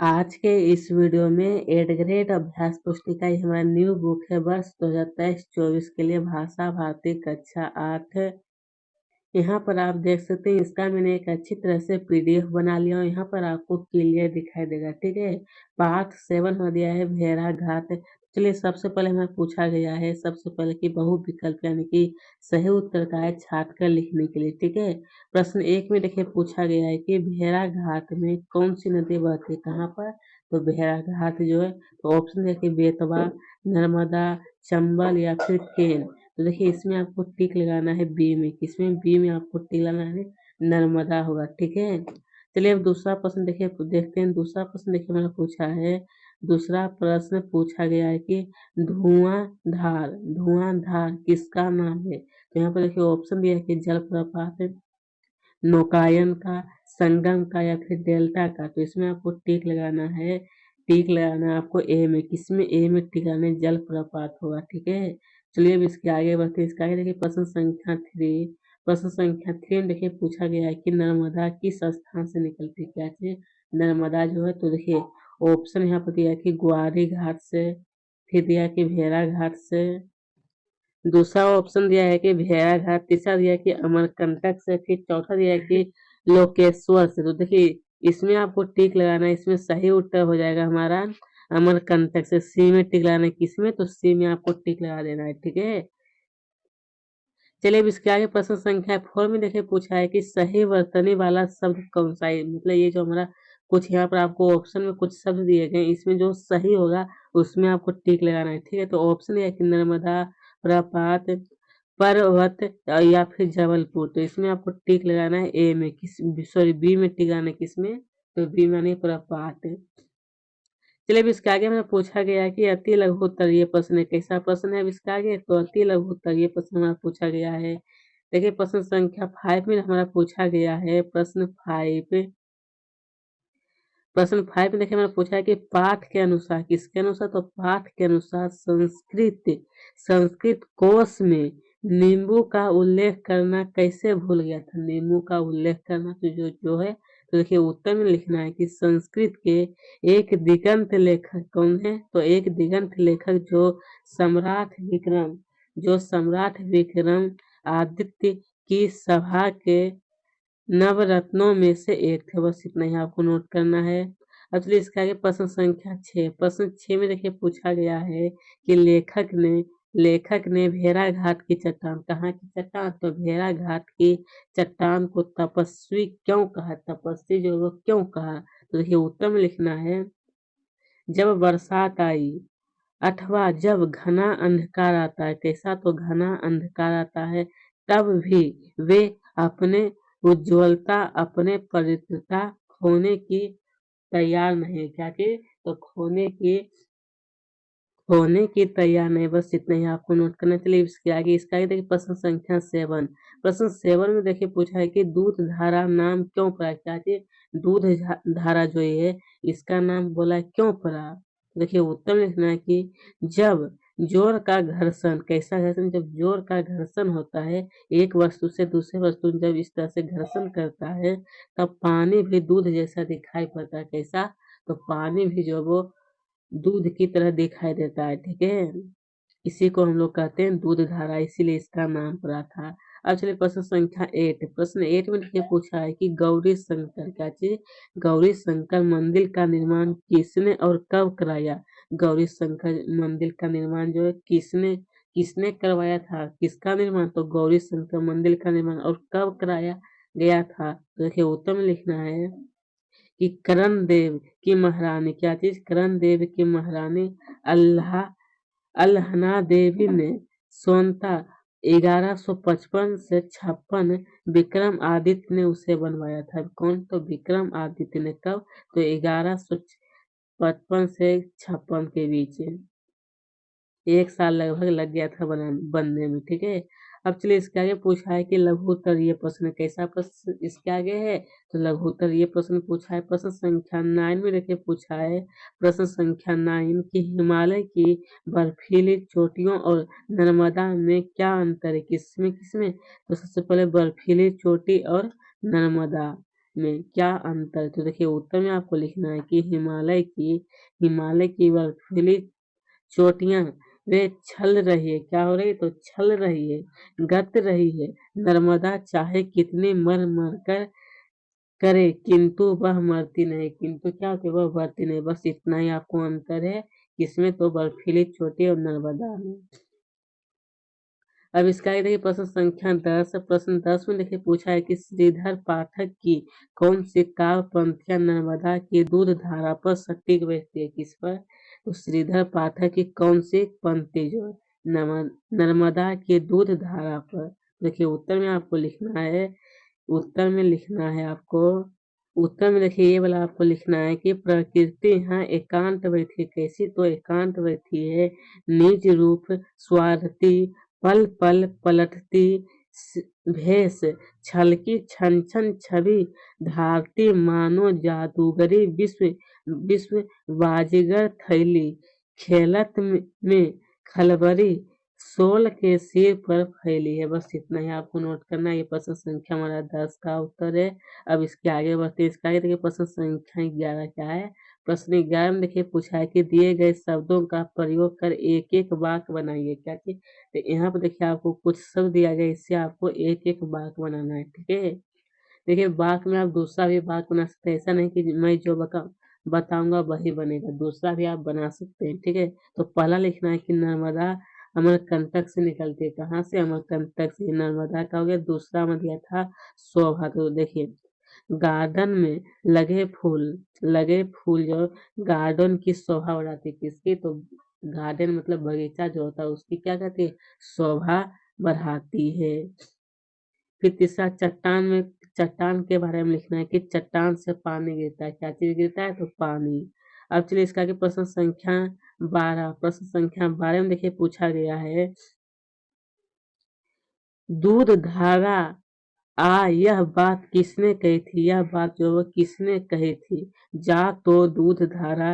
आज के इस वीडियो में 8th ग्रेड अभ्यास पुस्तिका ये हमारा न्यू बुक है वर्ष 2023-24 के लिए भाषा भारती कक्षा 8। यहाँ पर आप देख सकते हैं इसका मैंने एक अच्छी तरह से पीडीएफ बना लिया हूँ। यहाँ पर आपको क्लियर दिखाई देगा, ठीक है। पार्ट 7 हो दिया है भेड़ा घाट। चलिए सबसे पहले हमें पूछा गया है सबसे पहले कि बहु विकल्प यानी कि सही उत्तर का है छाट कर लिखने के लिए, ठीक है। प्रश्न 1 में देखिए पूछा गया है कि भेड़ा घाट में कौन सी नदी बहती है, कहाँ पर। तो भेड़ा घाट जो है तो ऑप्शन है कि बेतवा, नर्मदा, चंबल या फिर केन। तो देखिए इसमें आपको टिक लगाना है बी में, किसमें बी में आपको टिक लगाना है नर्मदा होगा, ठीक है। चलिए अब दूसरा प्रश्न देखिए देखते हैं। दूसरा प्रश्न देखिए मैंने पूछा है, दूसरा प्रश्न पूछा गया है कि धुआंधार किसका नाम है। तो यहाँ पर देखिए ऑप्शन दिया है कि जलप्रपात, नौकायन का, संगम का या फिर डेल्टा का। तो इसमें आपको टिक लगाना है, टिक लगाना है आपको ए में, किसमें ए में टिक लगाना है जलप्रपात होगा, ठीक है। चलिए अब इसके आगे बढ़ते हैं। इसके आगे देखिए प्रश्न संख्या 3। प्रश्न संख्या 3 में देखिए पूछा गया है कि नर्मदा किस स्थान से निकलती है, क्या चीज नर्मदा जो है। तो देखिए ऑप्शन यहाँ पर दिया है कि ग्वारी घाट से, फिर दिया है कि भेड़ा घाट से, दूसरा ऑप्शन दिया है कि भेड़ाघाट, तीसरा दिया है कि अमरकंटक से, फिर चौथा दिया है कि लोकेश्वर से। तो देखिए इसमें आपको टिक लगाना है, इसमें सही उत्तर हो जाएगा हमारा अमरकंटक से। सी में टिक लगाना है, किसमें तो सी में आपको टिक लगा देना है, ठीक है। चलिए अब इसके आगे प्रश्न संख्या 4 में देखिए पूछा है कि सही वर्तनी वाला शब्द कौन सा है। मतलब ये जो हमारा कुछ यहाँ पर आपको ऑप्शन में कुछ शब्द दिए गए, इसमें जो सही होगा उसमें आपको टिक लगाना है, ठीक है। तो ऑप्शन है कि नर्मदा, प्रपात, पर्वत या फिर जबलपुर। तो इसमें आपको टिक लगाना है ए में, किस सॉरी बी में टिक लगाना है, किसमें तो बी माने प्रपात। चलिए अब इसके आगे में पूछा गया है कि अति लघु उत्तर ये प्रश्न है, कैसा प्रश्न है अब इसके आगे। तो अति लघु उत्तर ये प्रश्न हमारा पूछा गया है। देखिए प्रश्न संख्या 5 में हमारा पूछा गया है प्रश्न 5। प्रश्न 5 में देखिए मैंने पूछा है कि पाठ के अनुसार, किसके अनुसार तो पाठ के अनुसार संस्कृत कोश में नींबू का उल्लेख करना कैसे भूल गया था। नींबू का उल्लेख करना तो जो है तो देखिए उत्तर में लिखना है कि संस्कृत के एक दिगंत लेखक कौन है। तो एक दिगंत लेखक जो सम्राट विक्रम आदित्य की सभा के नवरत्नों में से एक थे। बस इतना ही आपको नोट करना है। अब चलिए इसके आगे प्रश्न संख्या 6। प्रश्न 6 में देखिए पूछा गया है कि लेखक ने भेड़ा घाट की चट्टान, कहाँ की चट्टान तो भेड़ा घाट की चट्टान को तपस्वी क्यों कहा, तपस्वी जो वो क्यों कहा। तो देखिए उत्तर में लिखना है जब बरसात आई अथवा जब घना अंधकार आता है, कैसा तो घना अंधकार आता है, तब भी वे अपने उज्ज्वलता, अपने पवित्रता खोने की तैयार नहीं, क्या कि तो खोने की तैयार नहीं। बस इतना ही आपको नोट करना। चलिए इसके आगे देखिए प्रश्न संख्या 7। प्रश्न 7 में देखिए पूछा है कि दूध धारा नाम क्यों पड़ा, क्या चीज दूध धारा जो है इसका नाम बोला क्यों पड़ा। देखिए उत्तर में लिखना है कि जब जोर का घर्षण, कैसा घर्षण, जब जोर का घर्षण होता है एक वस्तु से दूसरे वस्तु जब इस तरह से घर्षण करता है तब पानी भी दूध जैसा दिखाई पड़ता है, कैसा तो पानी भी जो वो दूध की तरह दिखाई देता है, ठीक है। इसी को हम लोग कहते हैं दूध धारा, इसीलिए इसका नाम पड़ा था। अब चलिए प्रश्न संख्या 8। प्रश्न 8 में देखिए पूछा है कि गौरी शंकर, क्या चीज गौरी शंकर मंदिर का निर्माण किसने और कब कराया। गौरी शंकर मंदिर का निर्माण जो है किसने किसने करवाया था, किसका निर्माण तो गौरी शंकर मंदिर का निर्माण और कब कराया गया था। तो देखिए उत्तर में लिखना है कि करण देव की महारानी, क्या चीज करण देव की महारानी अल्हना देवी ने सोनता 1155 से 56 विक्रम आदित्य ने उसे बनवाया था। कौन तो विक्रम आदित्य ने, कब तो 1155 से 56 के बीच एक साल लगभग लग गया था बनने में, ठीक है। अब चलिए इसके आगे पूछा है कि लघु उत्तर ये प्रश्न, कैसा प्रश्न इसके आगे है तो लघु उत्तर ये प्रश्न पूछा है। प्रश्न संख्या 9 में देखिए पूछा है प्रश्न संख्या 9 की हिमालय की बर्फीली चोटियों और नर्मदा में क्या अंतर है, किसमें किसमें तो सबसे पहले बर्फीली चोटी और नर्मदा, में क्या अंतर? तो देखिए उत्तर में आपको लिखना है कि हिमालय की बर्फीली चोटियां वे छल रही है। क्या हो रही है? तो छल रही है, गत रही है। नर्मदा चाहे कितनी मर मर कर करे किंतु वह मरती नहीं। किंतु क्या होती है? वह मरती नहीं। बस इतना ही आपको अंतर है, किसमें? तो बर्फीली चोटी और नर्मदा में। अब इसका आगे देखिए प्रश्न संख्या 10। प्रश्न 10 में देखिए पूछा है कि श्रीधर पाठक की कौन सी काव्य पंक्तियां नर्मदा की दूध धारा पर सटीक बैठती है? किस पर? तो श्रीधर पाठक की कौन सी पंक्ति जो है नर्मदा की दूध धारा पर। देखिए उत्तर में आपको लिखना है, उत्तर में लिखना है आपको, उत्तर में देखिए ये वाला आपको लिखना है कि प्रकृति यहाँ एकांत बैठी। कैसी? तो एकांत बैठी है, निज रूप स्वार्थी, पल पल पलटती भेष, छलकी छन छन छवि धारती, मानो जादूगरी विश्व विश्व बाजीगर थैली, खेलत में खलबरी, सोल के सिर पर फैली है। बस इतना ही आपको नोट करना है। ये प्रश्न संख्या हमारा 10 का उत्तर है। अब इसके आगे बढ़ते हैं। इसका आगे देखिए प्रश्न संख्या 11 क्या है? प्रश्न 11 में देखिए पूछा है कि दिए गए शब्दों का प्रयोग कर एक एक वाक्य बनाइए। क्या चीज? तो यहाँ पर देखिए आपको कुछ शब्द दिया गया, इससे आपको एक एक वाक्य बनाना है। ठीक है, देखिए वाक्य में आप दूसरा भी वाक्य बना सकते हैं। ऐसा नहीं कि मैं जो बताऊंगा वही बनेगा, दूसरा भी आप बना सकते हैं। ठीक है, तो पहला लिखना है कि नर्मदा अमरकंटक से निकलती है। कहाँ से? अमरकंटक से। नर्मदा का हो गया। दूसरा में दिया था शोभा। तो देखिए गार्डन में लगे फूल जो गार्डन की शोभा बढ़ाती है। किसकी? तो गार्डन मतलब बगीचा जो होता है उसकी क्या कहती है? शोभा बढ़ाती है। फिर तीसरा चट्टान के बारे में लिखना है कि चट्टान से पानी गिरता है। क्या चीज गिरता है? तो पानी। अब चलिए इसका आगे प्रश्न संख्या 12। प्रश्न संख्या 12 में देखिए पूछा गया है, दूध धारा यह बात किसने कही थी? यह बात जो है किसने कही थी? जा तो दूध धारा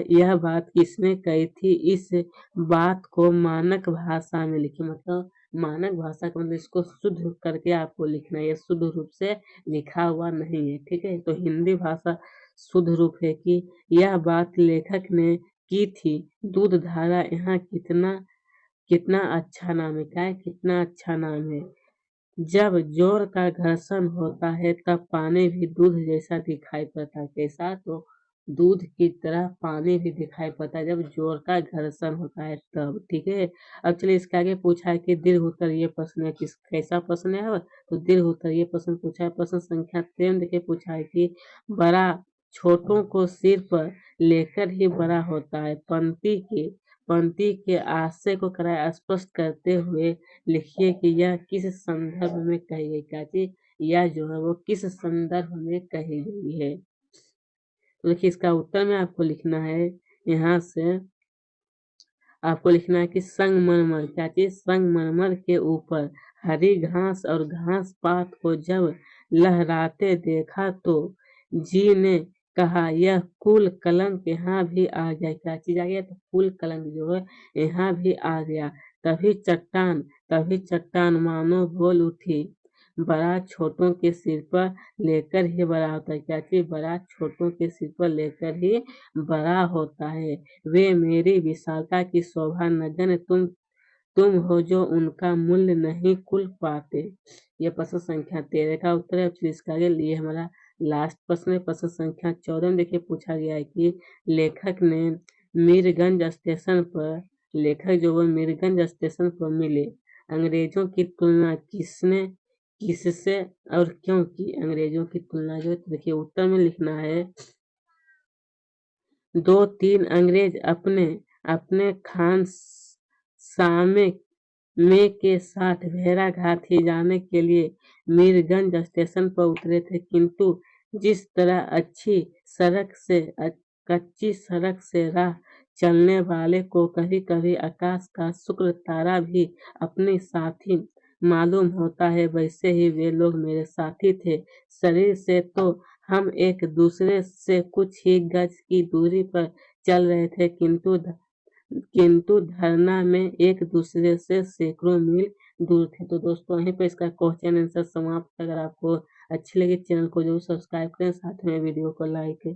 यह बात किसने कही थी? इस बात को मानक भाषा में लिखिए। मतलब मानक भाषा का मतलब इसको शुद्ध करके आपको लिखना है, ये शुद्ध रूप से लिखा हुआ नहीं है। ठीक है, तो हिंदी भाषा शुद्ध रूप है कि यह बात लेखक ने की थी, दूध धारा यहाँ कितना कितना अच्छा नाम है। क्या है? कितना अच्छा नाम है। जब जोर का घर्षण होता है तब पानी भी दूध जैसा दिखाई पड़ता है। कैसा? तो दूध की तरह पानी भी दिखाई पड़ता है जब जोर का घर्षण होता है तब। ठीक है, अब चलिए इसके आगे पूछा है कि दीर्घ उत्तर ये प्रश्न है। किस कैसा प्रश्न है? तो दीर्घ उत्तर ये प्रश्न पूछा है। प्रश्न संख्या 13 देखिए पूछा है कि बड़ा छोटों को सिर पर लेकर ही बड़ा होता है। पंक्ति के आशय को स्पष्ट करते हुए लिखिए कि यह किस संदर्भ में कही गई। क्या चीज? यह जो है वो किस संदर्भ में कही गई है? तो देखिए इसका उत्तर में आपको लिखना है, यहाँ से आपको लिखना है कि संगमरमर। क्या चीज? संगमरमर के ऊपर हरी घास और घास पात को जब लहराते देखा तो जी ने कहा यह कुल कलंक यहाँ भी आ गया। क्या चीज आ गया? तो कुल कलंक जो है यहाँ भी आ गया। तभी चट्टान मानो बोल उठी, बड़ा छोटों के सिर पर लेकर ही बड़ा होता है। क्या चीज? बड़ा छोटों के सिर पर लेकर ही बड़ा होता है। वे मेरी विशालता की शोभा न जाने तुम हो जो उनका मूल्य नहीं कुल पाते। ये प्रश्न संख्या 13 का उत्तर है। फिर इसका आगे लिए हमारा लास्ट प्रश्न है। प्रश्न संख्या 14 में देखिए पूछा गया है कि लेखक ने मीरगंज स्टेशन पर लेखक जो वो मीरगंज स्टेशन पर मिले अंग्रेजों की तुलना किससे और क्यों की? अंग्रेजों की तुलना जो देखिए उत्तर में लिखना है, दो तीन अंग्रेज अपने अपने खान सामे में के साथ भेड़ाघाट ही जाने के लिए मीरगंज स्टेशन पर उतरे थे, किंतु जिस तरह कच्ची सड़क से राह चलने वाले को कभी कभी आकाश का शुक्र तारा भी अपने साथी मालूम होता है, वैसे ही वे लोग मेरे साथी थे। शरीर से तो हम एक दूसरे से कुछ ही गज की दूरी पर चल रहे थे, किंतु धरना में एक दूसरे से सैकड़ों मील दूर थे। तो दोस्तों यहीं पर इसका क्वेश्चन आंसर समाप्त। अगर आपको अच्छी लगी चैनल को जरूर सब्सक्राइब करें, साथ में वीडियो को लाइक